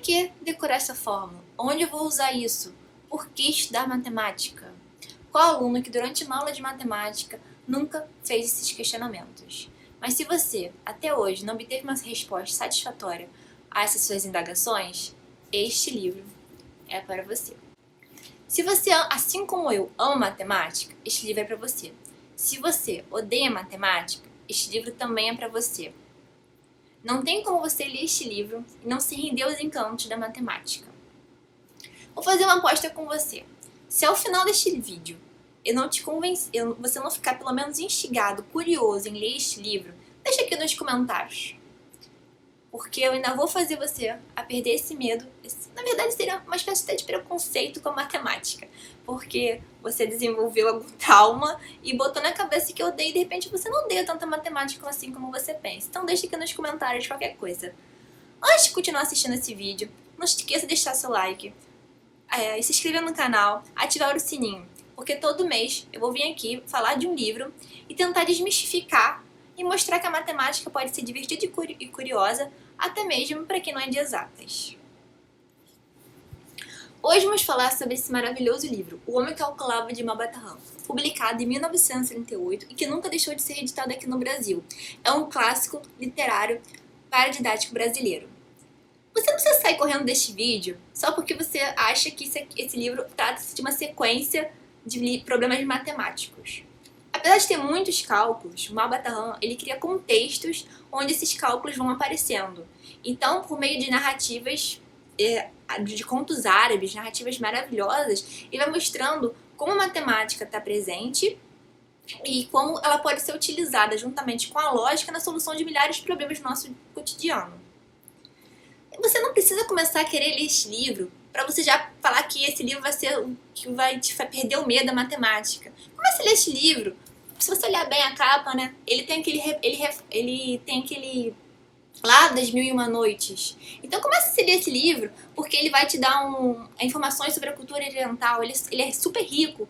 que decorar essa fórmula? Onde eu vou usar isso? Por que estudar matemática? Qual aluno que durante uma aula de matemática nunca fez esses questionamentos? Mas se você, até hoje, não obteve uma resposta satisfatória a essas suas indagações, este livro é para você. Se você, assim como eu, ama matemática, este livro é para você. Se você odeia matemática, este livro também é para você. Não tem como você ler este livro e não se render aos encantos da matemática. Vou fazer uma aposta com você. Se ao final deste vídeo eu não te convencer, você não ficar pelo menos instigado, curioso em ler este livro, deixa aqui nos comentários. Porque eu ainda vou fazer você a perder esse medo. Na verdade, seria uma espécie de preconceito com a matemática. Porque você desenvolveu algum trauma e botou na cabeça que eu odeio e de repente você não odeia tanta matemática assim como você pensa. Então deixa aqui nos comentários qualquer coisa. Antes de continuar assistindo esse vídeo, não esqueça de deixar seu like, e se inscrever no canal, ativar o sininho. Porque todo mês eu vou vir aqui falar de um livro e tentar desmistificar e mostrar que a matemática pode ser divertida e curiosa, até mesmo para quem não é de exatas. Hoje vamos falar sobre esse maravilhoso livro, O Homem Calculava, de Malbataan, publicado em 1938 e que nunca deixou de ser reeditado aqui no Brasil. É um clássico literário paradidático brasileiro. Você não precisa sair correndo deste vídeo só porque você acha que esse livro trata-se de uma sequência de problemas matemáticos. Apesar de ter muitos cálculos, o Malbataan ele cria contextos onde esses cálculos vão aparecendo. Então, por meio de narrativas, de contos árabes, narrativas maravilhosas, ele vai mostrando como a matemática está presente e como ela pode ser utilizada juntamente com a lógica na solução de milhares de problemas do nosso cotidiano. Você não precisa começar a querer ler este livro para você já falar que esse livro vai ser o que vai te perder o medo da matemática. Comece a ler este livro. Se você olhar bem a capa, né, ele tem aquele lá das Mil e Uma Noites. Então comece a ler esse livro, porque ele vai te dar informações sobre a cultura oriental. Ele é super rico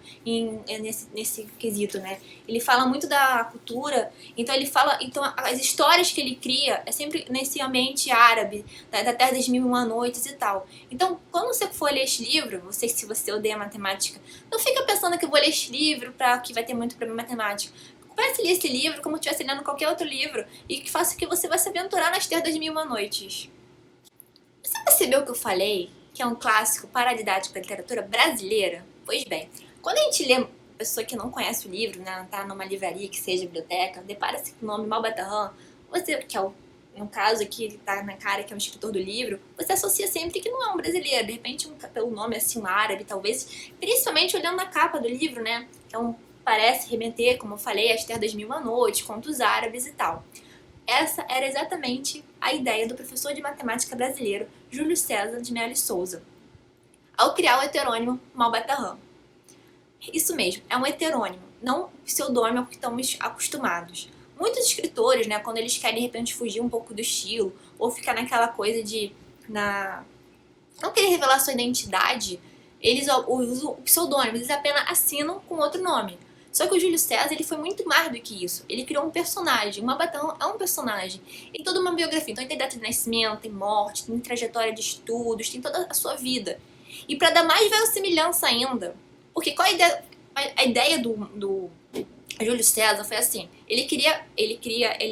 nesse quesito, né? Ele fala muito da cultura, então as histórias que ele cria é sempre nesse ambiente árabe, da Terra das Mil e Uma Noites e tal. Então, quando você for ler este livro, se você odeia matemática, não fica pensando que eu vou ler este livro que vai ter muito problema matemático. Comece a ler esse livro como se estivesse lendo qualquer outro livro e que faça que você vai se aventurar nas Terras das Mil e Uma Noites. Você percebeu que eu falei que é um clássico paradidático da literatura brasileira? Pois bem, quando a gente lê pessoa que não conhece o livro, né, tá numa livraria que seja biblioteca, depara-se com o nome Malbataan, você, que é no caso aqui, ele tá na cara que é um escritor do livro, você associa sempre que não é um brasileiro, de repente pelo nome assim, um árabe, talvez, principalmente olhando na capa do livro, né, que parece remeter, como eu falei, às Terras das Mil e Uma Noites, contos árabes e tal. Essa era exatamente a ideia do professor de matemática brasileiro Júlio César de Melo e Souza, ao criar o heterônimo Malbataan. Isso mesmo, é um heterônimo, não um pseudônimo ao que estamos acostumados. Muitos escritores, né, quando eles querem de repente fugir um pouco do estilo, ou ficar naquela coisa de não querer revelar sua identidade, eles usam o pseudônimo, eles apenas assinam com outro nome. Só que o Júlio César ele foi muito mais do que isso. Ele criou um personagem. O Malbataan é um personagem. Tem toda uma biografia. Então, ele tem data de nascimento, tem morte, tem trajetória de estudos, tem toda a sua vida. E para dar mais verossimilhança ainda, porque qual a ideia do Júlio César foi assim. Ele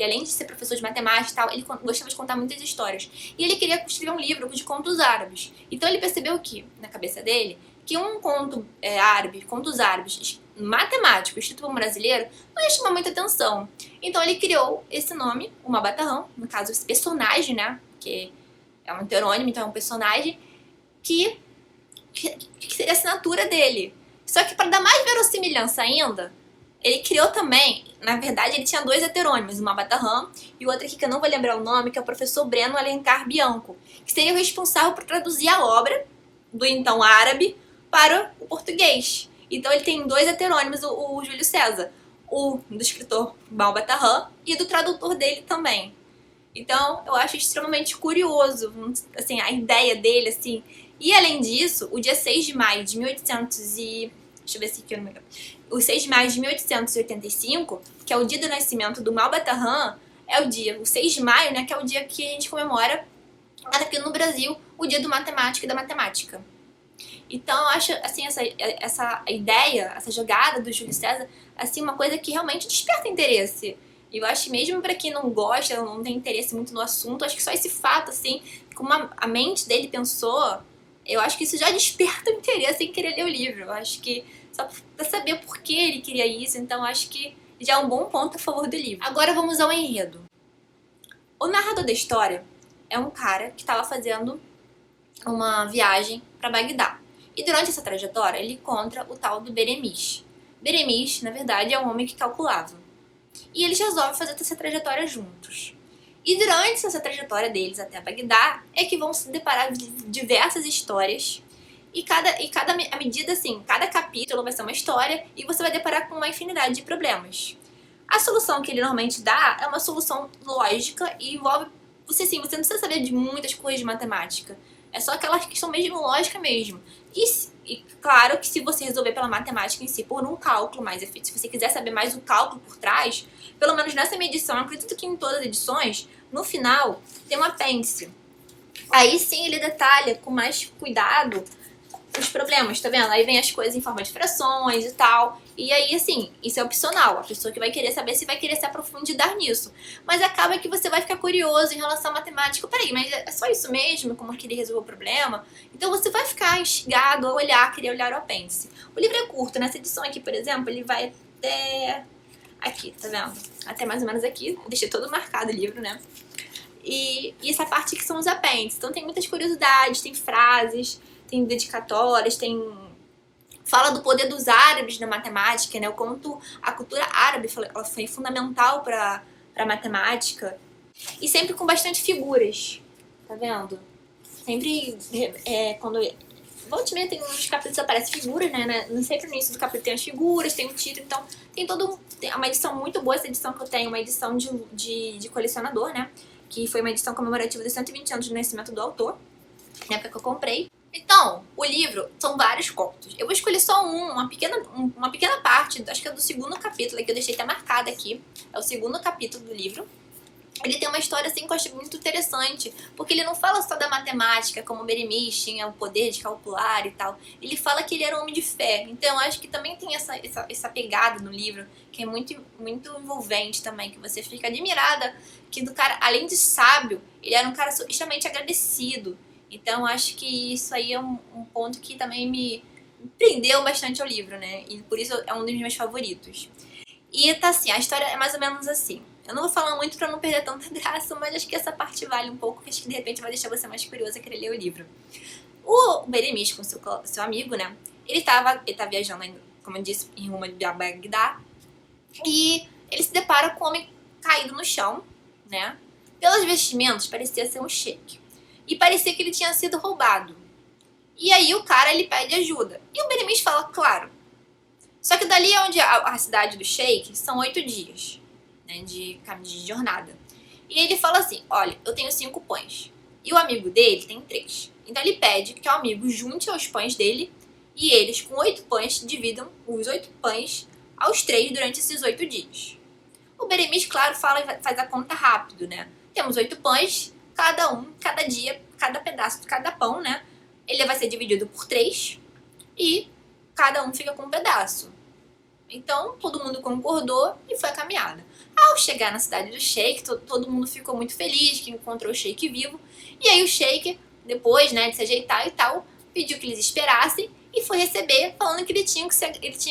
além de ser professor de matemática e tal, ele gostava de contar muitas histórias. E ele queria escrever um livro de contos árabes. Então, ele percebeu que, na cabeça dele, que um conto árabe, contos árabes, matemático, escrito por um brasileiro, não ia chamar muita atenção. Então ele criou esse nome, o Malbataan, no caso esse personagem, né, que é um heterônimo, então é um personagem que seria a assinatura dele. Só que para dar mais verossimilhança ainda, ele criou também, na verdade ele tinha dois heterônimos, o Malbataan e o outro aqui que eu não vou lembrar o nome, que é o professor Breno Alencar Bianco, que seria o responsável por traduzir a obra do então árabe para o português. Então ele tem dois heterônimos, o Júlio César, o do escritor Malbataan e do tradutor dele também. Então eu acho extremamente curioso, assim, a ideia dele, assim. E além disso, o dia 6 de maio de 1800 e... Deixa eu ver se aqui eu não me engano. O 6 de maio de 1885, que é o dia do nascimento do Malbataan, é o 6 de maio, né, que é o dia que a gente comemora mas aqui no Brasil, o Dia do Matemático e da Matemática. Então, eu acho, assim, essa ideia, essa jogada do Júlio César, assim, uma coisa que realmente desperta interesse. E eu acho que mesmo pra quem não gosta, não tem interesse muito no assunto, acho que só esse fato, assim, como a mente dele pensou, eu acho que isso já desperta o interesse em querer ler o livro. Eu acho que só pra saber por que ele queria isso, então acho que já é um bom ponto a favor do livro. Agora vamos ao enredo. O narrador da história é um cara que estava fazendo uma viagem para Bagdá. E durante essa trajetória ele encontra o tal do Beremiz. Beremiz, na verdade, é um homem que calculava. E eles resolvem fazer essa trajetória juntos. E durante essa trajetória deles até Bagdá é que vão se deparar diversas histórias. E à medida assim, cada capítulo vai ser uma história e você vai deparar com uma infinidade de problemas. A solução que ele normalmente dá é uma solução lógica e envolve você sim, você não precisa saber de muitas coisas de matemática. É só aquelas que são mesmo lógica mesmo. E claro que se você resolver pela matemática em si, por um cálculo mais efetivo, se você quiser saber mais o cálculo por trás, pelo menos nessa minha edição, eu acredito que em todas as edições, no final, tem um apêndice. Aí sim ele detalha com mais cuidado os problemas, tá vendo? Aí vem as coisas em forma de frações e tal. E aí, assim, isso é opcional. A pessoa que vai querer saber se vai querer se aprofundar nisso. Mas acaba que você vai ficar curioso em relação à matemática. Peraí, mas é só isso mesmo? Como que ele resolveu o problema? Então você vai ficar instigado a olhar, querer olhar o apêndice. O livro é curto. Nessa edição aqui, por exemplo, ele vai até aqui, tá vendo? Até mais ou menos aqui. Eu deixei todo marcado o livro, né? E essa parte que são os apêndices. Então tem muitas curiosidades, tem frases, tem dedicatórias, tem... Fala do poder dos árabes na matemática, né? O quanto a cultura árabe ela foi fundamental para a matemática. E sempre com bastante figuras, tá vendo? Sempre, quando... Volte e meia tem uns capítulos que aparecem figuras, né? Não sempre no início do capítulo tem as figuras, tem um título, então tem todo uma edição muito boa, essa edição que eu tenho, uma edição de colecionador, né? Que foi uma edição comemorativa dos 120 anos do nascimento do autor, na época que eu comprei. Então, o livro são vários contos. Eu vou escolher só uma pequena parte, acho que é do segundo capítulo, que eu deixei até marcada aqui. É o segundo capítulo do livro. Ele tem uma história assim que eu acho muito interessante, porque ele não fala só da matemática, como o Beremiz tinha o poder de calcular e tal. Ele fala que ele era um homem de fé. Então eu acho que também tem essa pegada no livro, que é muito, muito envolvente também, que você fica admirada que do cara, além de sábio, ele era um cara extremamente agradecido. Então eu acho que isso aí é um ponto que também me prendeu bastante ao livro, né? E por isso é um dos meus favoritos. E tá assim, a história é mais ou menos assim. Eu não vou falar muito pra não perder tanta graça, mas acho que essa parte vale um pouco, que acho que de repente vai deixar você mais curioso a querer ler o livro. O Beremiz, com seu amigo, né? Ele tá viajando, como eu disse, em rumo de Bagdá. E ele se depara com um homem caído no chão, né? Pelos vestimentos, parecia ser um sheik. E parecia que ele tinha sido roubado. E aí o cara, ele pede ajuda. E o Beremiz fala, claro. Só que dali onde a cidade do sheik são 8 dias, né, de jornada. E ele fala assim, olha, eu tenho 5 pães. E o amigo dele tem 3. Então ele pede que o amigo junte os pães dele e eles, com 8 pães, dividam os 8 pães aos 3 durante esses 8 dias. O Beremiz, claro, fala e faz a conta rápido, né? Temos 8 pães, cada dia, cada pedaço de cada pão, né? Ele vai ser dividido por 3 e cada um fica com um pedaço. Então, todo mundo concordou e foi a caminhada. Ao chegar na cidade do sheik, todo mundo ficou muito feliz que encontrou o sheik vivo. E aí o sheik, depois, né, de se ajeitar e tal, pediu que eles esperassem e foi receber, falando que ele tinha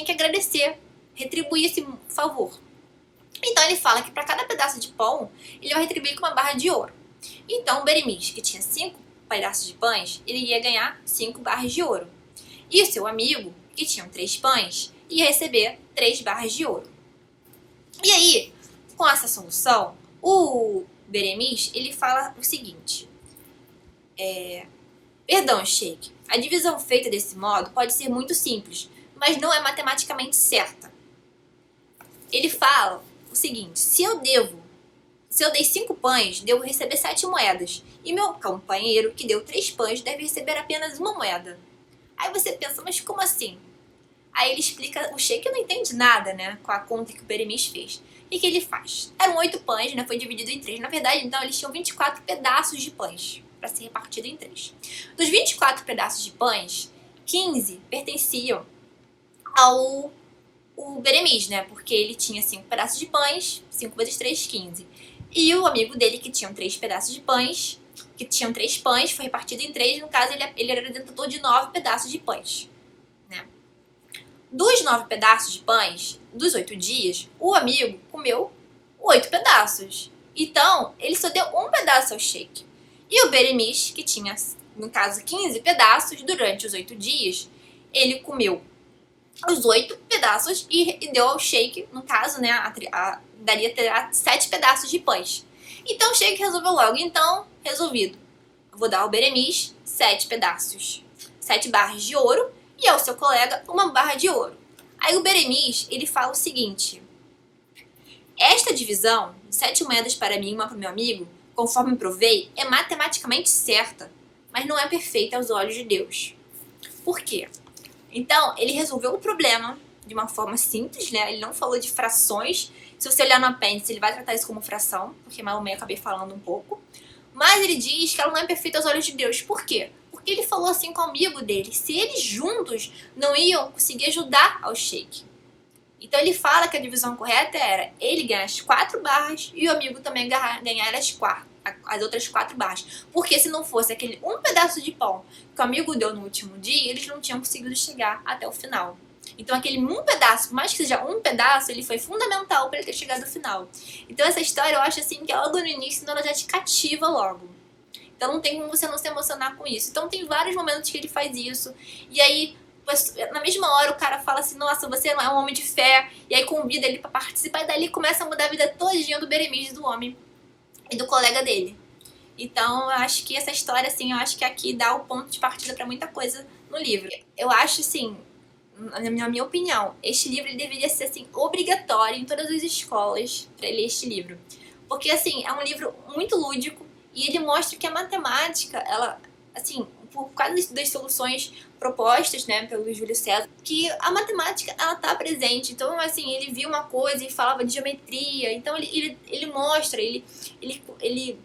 que agradecer, retribuir esse favor. Então ele fala que para cada pedaço de pão, ele vai retribuir com uma barra de ouro. Então o Beremiz, que tinha 5 pedaços de pães, ele ia ganhar 5 barras de ouro. E o seu amigo, que tinha 3 pães, ia receber 3 barras de ouro. E aí, com essa solução, o Beremiz, ele fala o seguinte. Perdão, sheik, a divisão feita desse modo pode ser muito simples, mas não é matematicamente certa. Ele fala o seguinte, se eu dei 5 pães, devo receber 7 moedas. E meu companheiro, que deu 3 pães, deve receber apenas 1 moeda. Aí você pensa, mas como assim? Aí ele explica, o sheik não entende nada, né, com a conta que o Beremiz fez. E o que ele faz? Eram 8 pães, né, foi dividido em 3. Na verdade, então, eles tinham 24 pedaços de pães para ser repartido em 3. Dos 24 pedaços de pães, 15 pertenciam ao Beremis, né? Porque ele tinha 5 pedaços de pães, 5 vezes 3, 15. E o amigo dele, que tinha 3 pedaços de pães, que tinham 3 pães, foi repartido em 3. No caso, ele era detentor de 9 pedaços de pães, né? Dos 9 pedaços de pães, dos 8 dias, o amigo comeu 8 pedaços. Então, ele só deu um pedaço ao sheik. E o Beremis, que tinha, no caso, 15 pedaços, durante os 8 dias, ele comeu os 8 pedaços e deu ao sheik, no caso, né, terá 7 pedaços de pães. Então o sheik resolveu logo, então, resolvido. Vou dar ao Beremis 7 pedaços, 7 barras de ouro, e ao seu colega uma barra de ouro. Aí o Beremis, ele fala o seguinte: esta divisão, 7 moedas para mim e uma para o meu amigo, conforme provei, é matematicamente certa, mas não é perfeita aos olhos de Deus. Por quê? Então, ele resolveu o problema de uma forma simples, né? Ele não falou de frações. Se você olhar no apêndice, ele vai tratar isso como fração, porque mais ou menos eu acabei falando um pouco. Mas ele diz que ela não é perfeita aos olhos de Deus. Por quê? Porque ele falou assim com o amigo dele, se eles juntos não iam conseguir ajudar ao sheik. Então ele fala que a divisão correta era ele ganhar as 4 barras e o amigo também ganhar as outras 4 barras. Porque se não fosse aquele um pedaço de pão que o amigo deu no último dia, eles não tinham conseguido chegar até o final. Então aquele um pedaço, por mais que seja um pedaço, ele foi fundamental para ele ter chegado ao final. Então essa história eu acho assim que logo no início ela já te cativa logo. Então não tem como você não se emocionar com isso. Então tem vários momentos que ele faz isso. E aí, na mesma hora, o cara fala assim, nossa, você é um homem de fé. E aí convida ele pra participar. E dali começa a mudar a vida todinha do Beremis, do homem e do colega dele. Então eu acho que essa história, assim, eu acho que aqui dá o ponto de partida pra muita coisa no livro. Eu acho, assim, na minha opinião, este livro ele deveria ser, assim, obrigatório em todas as escolas pra ler este livro. Porque, assim, é um livro muito lúdico. E ele mostra que a matemática, ela, assim, por causa das soluções propostas, né, pelo Júlio César, que a matemática, ela tá presente. Então, assim, ele viu uma coisa e falava de geometria. Então, ele mostra, ele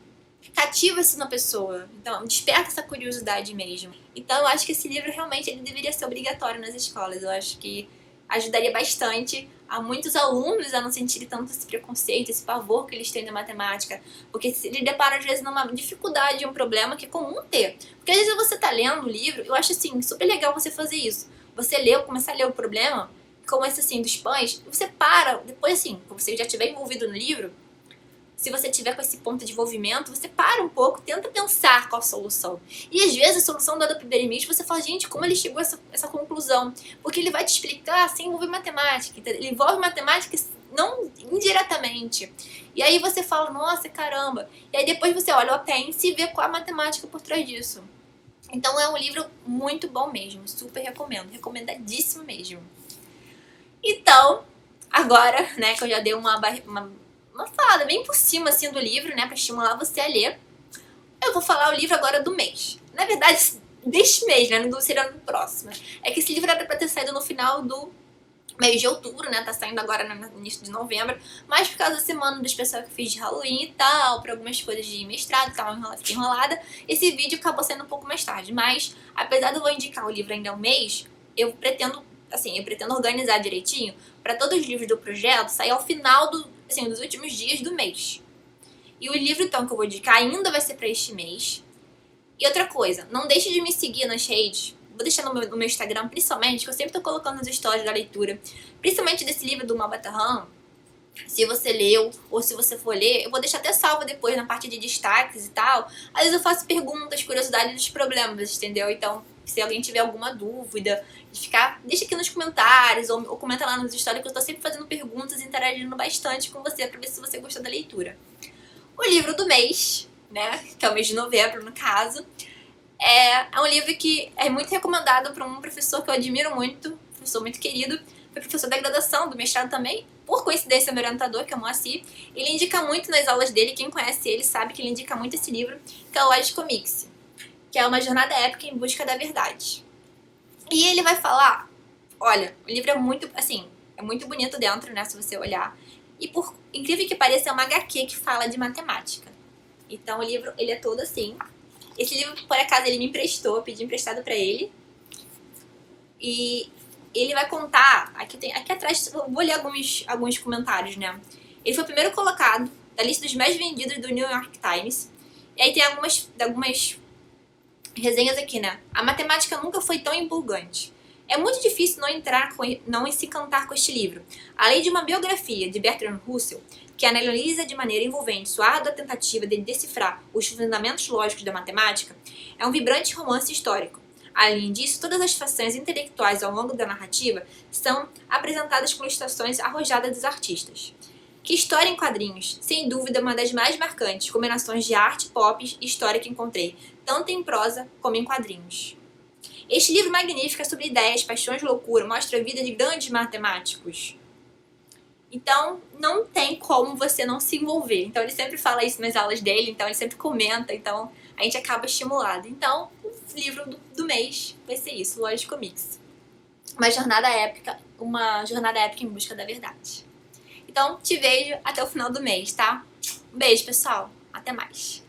cativa isso na pessoa. Então, desperta essa curiosidade mesmo. Então, eu acho que esse livro, realmente, ele deveria ser obrigatório nas escolas. Eu acho que ajudaria bastante a muitos alunos a não sentirem tanto esse preconceito, esse pavor que eles têm da matemática. Porque se ele depara, às vezes, numa dificuldade, um problema que é comum ter. Porque às vezes você tá lendo o livro, eu acho, assim, super legal você fazer isso. Você começar a ler o problema, como esse, assim, dos pães, você para, depois, assim, quando você já estiver envolvido no livro, se você tiver com esse ponto de envolvimento, você para um pouco, tenta pensar qual a solução. E às vezes a solução dada pro Beremis, você fala, gente, como ele chegou a essa conclusão? Porque ele vai te explicar sem envolver matemática. Ele envolve matemática não indiretamente. E aí você fala, nossa, caramba. E aí depois você olha o apêndice e vê qual a matemática por trás disso. Então é um livro muito bom mesmo, super recomendo, recomendadíssimo mesmo. Então, agora, né, que eu já dei uma falada bem por cima, assim, do livro, né, pra estimular você a ler, eu vou falar o livro agora do mês. Na verdade, deste mês, né, não seria no próximo. É que esse livro era pra ter saído no final do mês de outubro, né, tá saindo agora no início de novembro, mas por causa da semana do especial que eu fiz de Halloween e tal, pra algumas coisas de mestrado, que tava enrolada, esse vídeo acabou saindo um pouco mais tarde. Mas, apesar de eu vou indicar o livro ainda há um mês, eu pretendo organizar direitinho pra todos os livros do projeto sair ao final dos últimos dias do mês. E o livro, então, que eu vou indicar ainda vai ser pra este mês. E outra coisa, não deixe de me seguir nas redes. Vou deixar no meu Instagram, principalmente, que eu sempre tô colocando nos stories da leitura. Principalmente desse livro do Malbataan. Se você leu, ou se você for ler, eu vou deixar até salvo depois na parte de destaques e tal. Às vezes eu faço perguntas, curiosidades dos problemas, entendeu? Então, se alguém tiver alguma dúvida, deixa aqui nos comentários, ou comenta lá nos stories, que eu tô sempre fazendo perguntas e interagindo bastante com você, pra ver se você gostou da leitura. O livro do mês, né, que é o mês de novembro, no caso, é um livro que é muito recomendado por um professor que eu admiro muito, professor muito querido, foi professor da graduação, do mestrado também, por coincidência, meu orientador, que é o Moacir. Ele indica muito nas aulas dele, quem conhece ele sabe que ele indica muito esse livro, que é o Lógico Mix, que é uma jornada épica em busca da verdade. E ele vai falar, olha, o livro é muito, assim, é muito bonito dentro, né, se você olhar, e por incrível que pareça, é uma HQ que fala de matemática. Então o livro, ele é todo assim, Esse livro, por acaso, ele me emprestou, eu pedi emprestado pra ele. E ele vai contar, aqui atrás, eu vou ler alguns comentários, né? Ele foi o primeiro colocado da lista dos mais vendidos do New York Times. E aí tem algumas resenhas aqui, né? A matemática nunca foi tão empolgante. É muito difícil não se encantar com este livro. Além de uma biografia de Bertrand Russell, que analisa de maneira envolvente sua árdua tentativa de decifrar os fundamentos lógicos da matemática, é um vibrante romance histórico. Além disso, todas as façanhas intelectuais ao longo da narrativa são apresentadas com ilustrações arrojadas dos artistas. Que história em quadrinhos! Sem dúvida, uma das mais marcantes combinações de arte, pop e história que encontrei, tanto em prosa como em quadrinhos. Este livro magnífico é sobre ideias, paixões e loucura, mostra a vida de grandes matemáticos. Então, não tem como você não se envolver. Então, ele sempre fala isso nas aulas dele, então ele sempre comenta, então a gente acaba estimulado. Então, o livro do mês vai ser isso, Lojas Comics. Uma jornada épica em busca da verdade. Então, te vejo até o final do mês, tá? Um beijo, pessoal. Até mais.